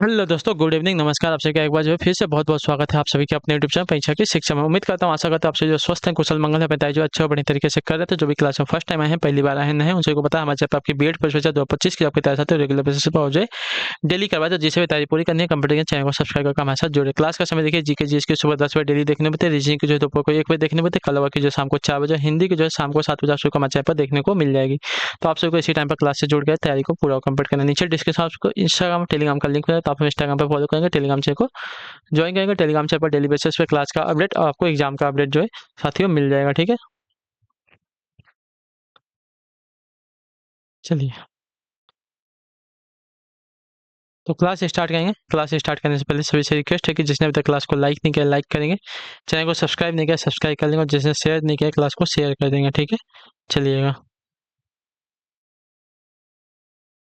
Hello दोस्तों, good evening, नमस्कार। आप सभी का एक बार जो है फिर से बहुत बहुत स्वागत है आप सभी के अपने यूट्यूब चैनल परीक्षा की शिक्षा में। उम्मीद करता हूँ, आशा करता हूँ आपसे जो स्वस्थ हैं, कुशल मंगल है, बताइए जो अच्छे और बढ़िया तरीके से कर रहे थे। जो भी क्लास में फर्स्ट टाइम आए हैं, पहली बार आए हैं उन सभी को पता है हमारे चैनल पर आपकी बीएड परीक्षा 2025 की आपकी तैयारी है रेगुलर बेसिस पर हो जाए डेली करवाए। तो जिसे भी तैयारी पूरी करनी है, कंप्यूटर के चैनल को सब्सक्राइब करके हमारे साथ जुड़े। क्लास का समय देखिए, जीके जीएस की सुबह 10 बजे डेली देखने में थे, रीजनिंग की जो है दोपहर को 1 बजे देखने में थे, कलवा की जो शाम को 4 बजे, हिंदी की जो है शाम को 7 बजे आप सबको हमारे चैनल पर देखने को मिल जाएगी। तो आप सबको इसी टाइम पर क्लास से जुड़ गए तैयारी को पूरा कंप्लीट करना। नीचे डिस्क्रिप्शन आपको इंस्टाग्राम टेलीग्राम का लिंक है, तो आप इंस्टाग्राम पर फॉलो करेंगे, टेलीग्राम चैनल को ज्वाइन करेंगे। टेलीग्राम चैनल पर डेली बेसिस पे क्लास का अपडेट और आपको एग्जाम का अपडेट जो है साथियों मिल जाएगा। ठीक है, चलिए तो क्लास स्टार्ट करेंगे। क्लास स्टार्ट करने से पहले सभी से रिक्वेस्ट है कि जिसने अभी तक क्लास को लाइक नहीं किया लाइक करेंगे, चैनल को सब्सक्राइब नहीं किया सब्सक्राइब कर लेंगे, और जिसने शेयर नहीं किया क्लास को शेयर कर देंगे। ठीक है, चलिएगा।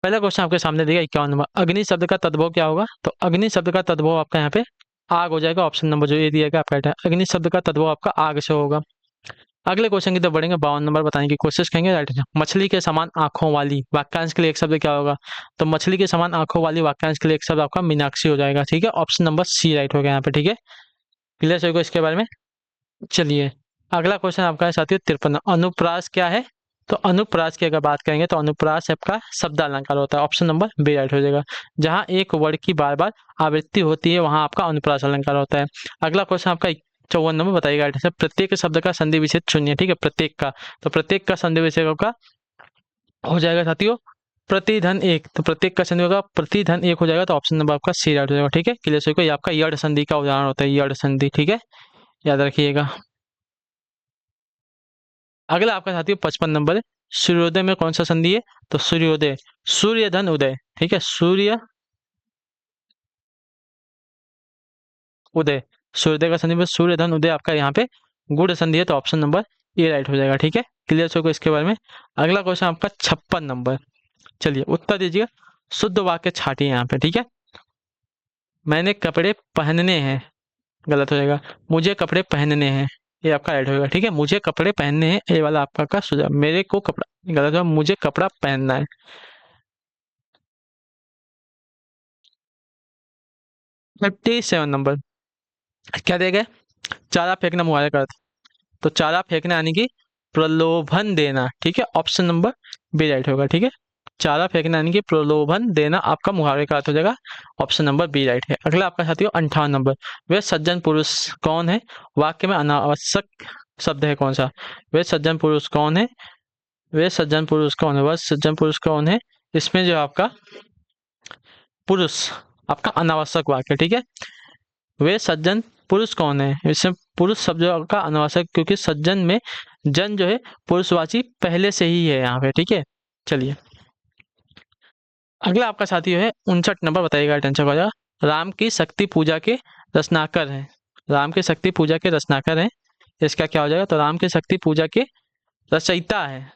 पहला क्वेश्चन आपके सामने दिया 51 नंबर, अग्नि शब्द का तद्भव क्या होगा? तो अग्नि शब्द का तद्भव आपका यहाँ पे आग हो जाएगा। ऑप्शन नंबर जो ये दिया गया आपका राइट है। अग्नि शब्द का तद्भव आपका आग से होगा। अगले क्वेश्चन की तरफ बढ़ेंगे। 52 नंबर बताने की कोशिश करेंगे। राइट है, मछली के समान आंखों वाली वाक्यांश के लिए एक शब्द क्या होगा? तो मछली के समान आंखों वाली वाक्यांश के लिए एक शब्द आपका मीनाक्षी हो जाएगा। ठीक है, ऑप्शन नंबर सी राइट हो गया यहाँ पे। ठीक है, क्लियर सभी को इसके बारे में। चलिए, अगला क्वेश्चन आपका है साथियों 53। अनुप्रास क्या है? तो अनुप्रास की अगर बात करेंगे तो अनुप्रास आपका शब्द अलंकार होता है। ऑप्शन नंबर बी राइट हो जाएगा। जहां एक वर्ड की बार बार आवृत्ति होती है वहां आपका अनुप्रास अलंकार होता है। अगला क्वेश्चन आपका 54 नंबर बताइएगा। राइट आंसर, प्रत्येक शब्द का संधि विच्छेद शून्य। ठीक है, प्रत्येक का, तो प्रत्येक का संधि विच्छेद आपका हो जाएगा साथियों प्रतिधन एक। तो प्रत्येक का संधि होगा प्रतिधन एक हो जाएगा। तो ऑप्शन नंबर आपका सी राइट हो जाएगा। ठीक है, क्लियर सभी को। ये आपका यड़ संधि का उदाहरण होता है, यड़ संधि। ठीक है, याद रखिएगा। अगला आपका साथियों 55 नंबर है, सूर्योदय में कौन सा संधि है? तो सूर्योदय, सूर्य धन उदय। ठीक है, सूर्य उदय, सूर्योदय का संधि में सूर्य धन उदय आपका यहाँ पे गुण संधि है। तो ऑप्शन नंबर ए राइट हो जाएगा। ठीक है, क्लियर सो को इसके बारे में। अगला क्वेश्चन आपका 56 नंबर, चलिए उत्तर दीजिएगा। शुद्ध वाक्य छाटिए यहाँ पे। ठीक है, मैंने कपड़े पहनने हैं, गलत हो जाएगा। मुझे कपड़े पहनने हैं, ये आपका राइट होगा। ठीक है, मुझे कपड़े पहनने हैं, ये वाला आपका का सुझाव। मेरे को कपड़ा, गलत होगा। मुझे कपड़ा पहनना है। 57 नंबर क्या दिया गया? चारा फेंकना मुहावरे का अर्थ। तो चारा फेंकना यानी कि प्रलोभन देना। ठीक है, ऑप्शन नंबर बी राइट होगा। ठीक है, चारा फेंकना यानी कि प्रलोभन देना आपका मुहावरे का अर्थ हो जाएगा। ऑप्शन नंबर बी राइट है। अगला आपका साथियों 58 नंबर, वे सज्जन पुरुष कौन है? वाक्य में अनावश्यक शब्द है कौन सा? वे सज्जन पुरुष कौन है? वे सज्जन पुरुष कौन है? वह सज्जन पुरुष कौन है? इसमें जो आपका पुरुष आपका अनावश्यक वाक्य। ठीक है, वे सज्जन पुरुष कौन है? इसमें पुरुष शब्द का अनावश्यक, क्योंकि सज्जन में जन जो है पुरुषवाची पहले से ही है यहाँ पे। ठीक है, चलिए अगला आपका साथी जो है 59 नंबर बताइएगा। टेंशन हो जाएगा। राम की शक्ति पूजा के रचनाकर हैं। राम की शक्ति पूजा के रचनाकर हैं, इसका क्या हो जाएगा? तो राम की शक्ति पूजा के रचयिता है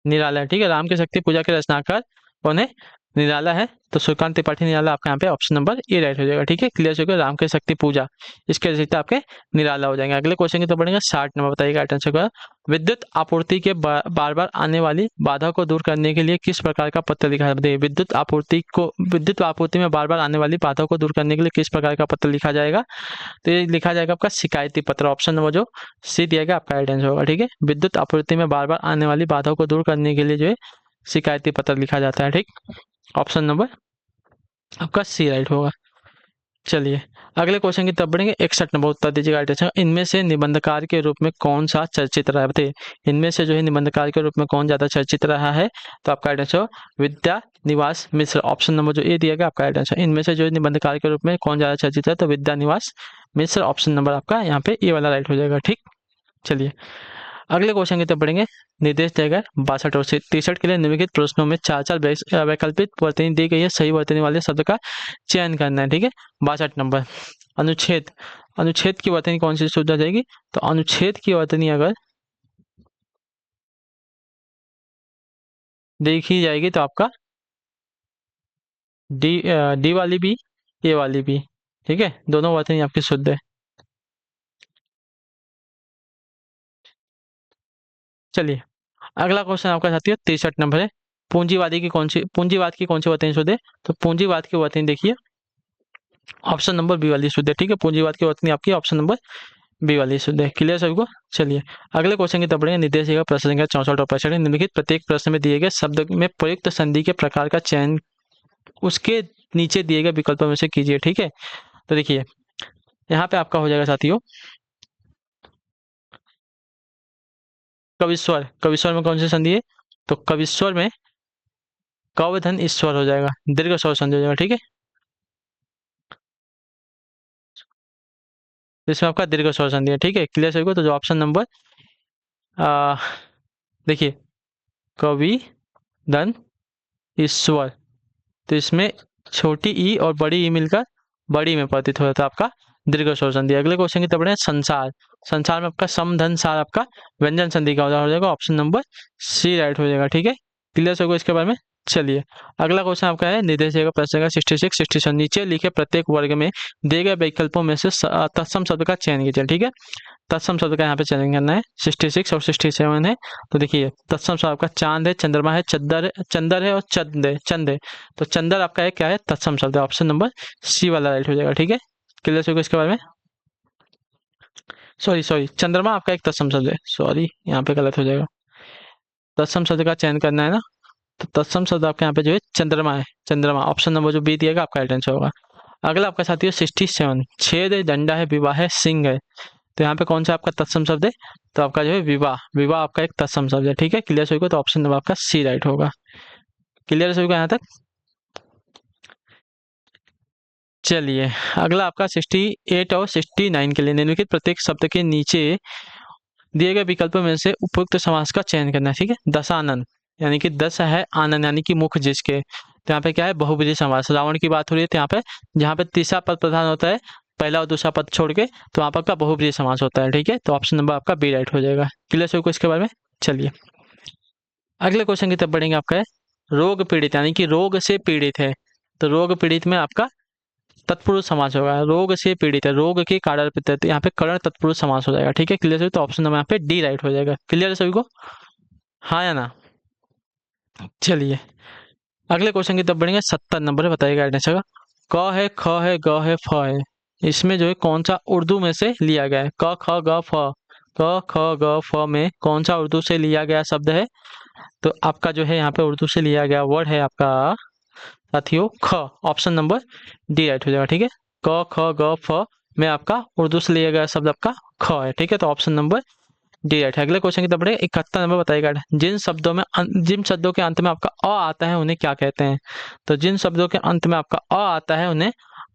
निराला है। ठीक है, राम की शक्ति पूजा के रचनाकार कौन है? निराला है। तो सूर्यकांत त्रिपाठी निराला आपका यहाँ पे ऑप्शन नंबर ए राइट हो जाएगा। ठीक है, क्लियर हो गया। राम की शक्ति पूजा, इसके रचयिता आपके निराला हो जाएंगे। अगले क्वेश्चन की तो बढ़ेगा 60 नंबर बताइएगा। आंसर का विद्युत आपूर्ति के बार बार आने वाली बाधा को दूर करने के लिए किस प्रकार का पत्र लिखा जाता है? विद्युत आपूर्ति में बार बार आने वाली बाधा को दूर करने के लिए किस प्रकार का पत्र लिखा जाएगा? तो ये लिखा जाएगा आपका शिकायती पत्र। ऑप्शन नंबर जो सी दिया गया आपका राइट आंसर होगा। ठीक है, विद्युत आपूर्ति में बार बार आने वाली बाधाओं को दूर करने के लिए जो है शिकायती पत्र लिखा जाता है। ठीक, ऑप्शन नंबर आपका सी राइट होगा। चलिए अगले क्वेश्चन की तरफ बढ़ेंगे। 61 नंबर उत्तर दीजिएगा राइट आंसर। इनमें से निबंधकार के रूप में कौन सा चर्चित रहा है? बताइए, इनमें से जो है निबंधकार के रूप में कौन ज्यादा चर्चित रहा है? तो आपका राइट आंसर विद्या निवास मिश्र। ऑप्शन नंबर जो ए दिया गया आपका राइट आंसर। इनमें से जो है निबंधकार के रूप में कौन ज्यादा चर्चित है? तो विद्या निवास मिश्र। ऑप्शन नंबर आपका यहाँ पे ए वाला राइट हो जाएगा। ठीक, चलिए अगले क्वेश्चन की तरफ बढ़ेंगे। निर्देश दिया गया 62 और 63 के लिए निम्नलिखित प्रश्नों में चार चार वैकल्पिक वर्तनी दी गई है, सही वर्तनी वाले शब्द का चयन करना है। ठीक है, 62 नंबर अनुच्छेद, अनुच्छेद की वर्तनी कौन सी सुविधा जाएगी? तो अनुच्छेद की वर्तनी अगर देखी जाएगी तो आपका डी, डी वाली भी ए वाली भी। ठीक है, दोनों वर्तनी आपकी शुद्ध है। चलिए अगला क्वेश्चन आपका साथी है 63 नंबर है। पूंजीवाद की कौन सी वर्तनी शुद्ध है? तो पूंजीवाद की वर्तनी देखिए ऑप्शन नंबर बी वाली शुद्ध है। ठीक है, पूंजीवाद की वर्तनी आपकी ऑप्शन नंबर बी वाली शुद्ध है। क्लियर सभी को? चलिए अगले क्वेश्चन की तरफ बढ़ेंगे। निर्देश का प्रश्न संख्या 64 और 65। निम्नलिखित प्रत्येक प्रश्न में दिए गए शब्द में प्रयुक्त संधि के प्रकार का चयन उसके नीचे दिए गए विकल्पों में से कीजिए। ठीक है, तो देखिए यहाँ पे आपका हो जाएगा साथियों कविश्वर। कविश्वर में कौन सी संधि है? तो कविश्वर में कव धन ईश्वर हो जाएगा, दीर्घ स्वर संधि हो जाएगा। ठीक है, इसमें आपका दीर्घ स्वर संधि है। ठीक है, क्लियर सभी को? तो जो ऑप्शन नंबर आ, देखिए कवि धन ईश्वर, तो इसमें छोटी ई और बड़ी ई मिलकर बड़ी में परिवर्तित हो जाता है आपका दीर्घ स्वर संधि। अगले क्वेश्चन की तरफ बढ़े। संसार। संसार में आपका सम धन सार आपका व्यंजन संधि का उदाहरण हो जाएगा, ऑप्शन नंबर सी राइट हो जाएगा। ठीक है, क्लियर सभी को इसके बारे में? चलिए अगला क्वेश्चन आपका है निर्देश का प्रश्न का 66 67। नीचे लिखे प्रत्येक वर्ग में दिए गए विकल्पों में से तत्सम शब्द का चयन कीजिए। ठीक है, तत्सम शब्द का यहाँ पे चयन करना है। 66 और 67 है। तो देखिए तत्सम शब्द आपका चांद है, चंद्रमा है, चंदर है और चंद है। तो चंदर आपका है क्या है? तत्सम शब्द है, ऑप्शन नंबर सी वाला राइट हो जाएगा। ठीक है, क्लियर सभी को इसके बारे में? सॉरी चंद्रमा आपका एक तत्सम शब्द है, सॉरी यहाँ पे गलत हो जाएगा। तत्सम शब्द का चयन करना है ना, तो तत्सम शब्द आपके यहाँ पे जो है चंद्रमा है। चंद्रमा ऑप्शन नंबर जो बी दिएगा आपका राइट आंसर होगा। अगला आपका साथी है 67। छेद है, डंडा है, विवाह है, सिंह है। तो यहाँ पे कौन सा आपका तत्सम शब्द है? तो आपका जो है विवाह। विवाह आपका एक तत्सम शब्द है। ठीक है, क्लियर सभी को? तो ऑप्शन नंबर आपका सी राइट होगा। क्लियर सभी को यहाँ तक? चलिए अगला आपका 68 और 69 के लिए निम्नलिखित प्रत्येक शब्द के नीचे दिए गए विकल्पों में से उपयुक्त समास का चयन करना है। ठीक है, दशानन यानी कि दस है, आनंद यानी कि मुख जिसके, तो यहाँ पे क्या है? बहुब्रीहि समास। रावण की बात हो रही है, तो यहाँ पे जहाँ पे तीसरा पद प्रधान होता है पहला और दूसरा पद छोड़ के, तो वहाँ पर आपका बहुब्रीहि समास होता है। ठीक है, तो ऑप्शन नंबर आपका बी राइट हो जाएगा। क्लियर सभी को इसके बारे में? चलिए अगले क्वेश्चन की तरफ बढ़ेंगे। आपका है रोग पीड़ित यानी कि रोग से पीड़ित है, तो रोग पीड़ित में आपका तत्पुरुष समास होगा। रोग से पीड़ित है, रोग के कारण पीड़ित है, तो यहाँ पे करण तत्पुरुष समास हो जाएगा। ठीक है, क्लियर सभी? तो ऑप्शन नंबर यहाँ पे डी राइट हो जाएगा। क्लियर है सभी को? हाँ या ना? चलिए अगले क्वेश्चन की तरफ बढ़ेंगे। 70 नंबर है, बताइएगा आंसर का। क है, ख है, ग है, फ है। इसमें जो है कौन सा उर्दू में से लिया गया है? क ख ग फ, क ख ग फ में कौन सा उर्दू से लिया गया शब्द है? तो आपका जो है यहाँ पे उर्दू से लिया गया वर्ड है आपका साथियों ख, ऑप्शन नंबर डी राइट हो जाएगा। ठीक है, क ख ग फ में आपका उर्दू से लिया गया शब्द आपका ख है। ठीक है, तो ऑप्शन नंबर डी राइट है। अगले क्वेश्चन की तरफ बढ़े। 71 नंबर बताइएगा। जिन शब्दों के अंत में आपका अ आता है उन्हें क्या कहते हैं? तो जिन शब्दों के अंत में आपका अ आता है उन्हें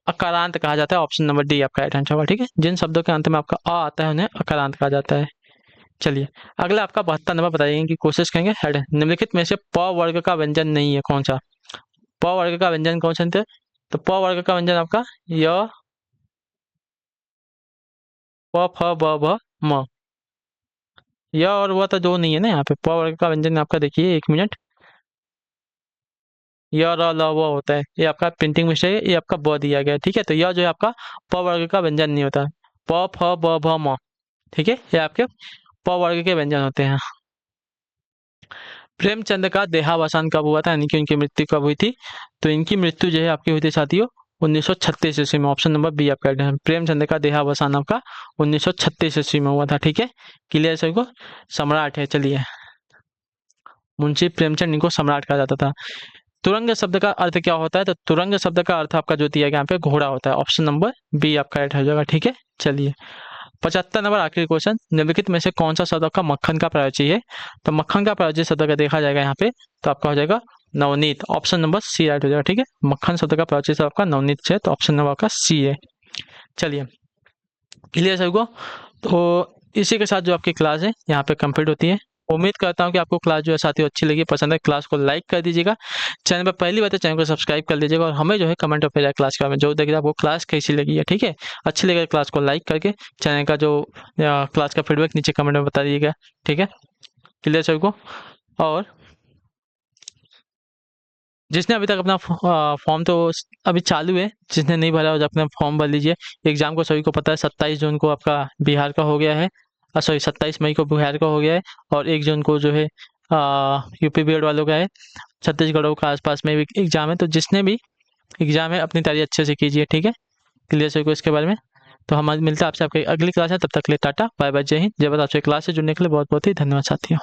अकारांत कहा जाता है, ऑप्शन नंबर डी आपका राइट आंसर होगा। ठीक है, जिन शब्दों के अंत में आपका अ आता है उन्हें अकारांत कहा जाता है। चलिए अगला आपका 72 नंबर बताइए की कोशिश करेंगे। हेड निम्नलिखित में से प वर्ग का व्यंजन नहीं है, कौन सा? प वर्ग का व्यंजन कौन सा है? तो प वर्ग का व्यंजन आपका य प फ ब भ म, य और वह तो जो नहीं है ना यहाँ पे। प वर्ग का व्यंजन आपका देखिए, एक मिनट, य र ल व होता है, ये आपका प्रिंटिंग मिस्टेक है, ये आपका ब दिया गया है। ठीक है, तो यह जो है आपका प वर्ग का व्यंजन नहीं होता। प फ ब भ म, ठीक है, ये आपके प वर्ग के व्यंजन होते हैं। प्रेमचंद का देहावसान कब हुआ था, यानी कि उनकी मृत्यु कब हुई थी? तो इनकी मृत्यु जो है आपकी हुई थी साथियों 1936 ईस्वी में, ऑप्शन नंबर बी आपका है। प्रेमचंद का देहावसान आपका 1936 ईस्वी में हुआ था। ठीक है, क्लियर सभी को? सम्राट है, चलिए मुंशी प्रेमचंद इनको सम्राट कहा जाता था। तुरंग शब्द का अर्थ क्या होता है? तो तुरंग शब्द का अर्थ आपका जो दिया गया यहाँ पे घोड़ा होता है, ऑप्शन नंबर बी आपका राइट हो जाएगा। ठीक है, चलिए 75 नंबर आखिरी क्वेश्चन। निम्नलिखित में से कौन सा शब्द आपका मक्खन का प्रयोज्य है? तो मक्खन का प्रयोज्य शब्द का देखा जाएगा यहाँ पे, तो आपका हो जाएगा Navneet, option number C right हो जाएगा। ठीक है, मक्खन शब्द का प्रयोज्य शब्द आपका नवनीत है, तो ऑप्शन नंबर आपका सी है। चलिए क्लियर सभी को? तो इसी के साथ जो आपकी क्लास है यहाँ पे कंप्लीट होती है। उम्मीद करता हूँ कि आपको क्लास जो है साथियों अच्छी लगी, पसंद है। क्लास को लाइक कर दीजिएगा, चैनल पर पहली बात है चैनल को सब्सक्राइब कर लीजिएगा, और हमें जो है कमेंट पर क्लास के बारे में जो देखिए आपको क्लास कैसी लगी है। ठीक है, अच्छी लगे क्लास को लाइक करके चैनल का जो क्लास का फीडबैक नीचे कमेंट में बता दीजिएगा। ठीक है, क्लियर सभी को? और जिसने अभी तक अपना फॉर्म तो अभी चालू है, जिसने नहीं भरा हो अपना फॉर्म भर लीजिए। एग्जाम को सभी को पता है 27 जून को आपका बिहार का हो गया है, सॉरी 27 मई को बिहार का हो गया है, और 1 जून को जो है यूपी बीएड वालों का है, छत्तीसगढ़ों का आसपास में भी एग्ज़ाम है। तो जिसने भी एग्ज़ाम है अपनी तैयारी अच्छे से कीजिए, ठीक है। क्लियर सभी को इसके बारे में। तो हम आज मिलते हैं आपसे आपकी अगली क्लास है, तब तक के लिए टाटा बाय बाय, जय हिंद जय भारत। आपसे क्लास से जुड़ने के लिए बहुत बहुत ही धन्यवाद साथियों।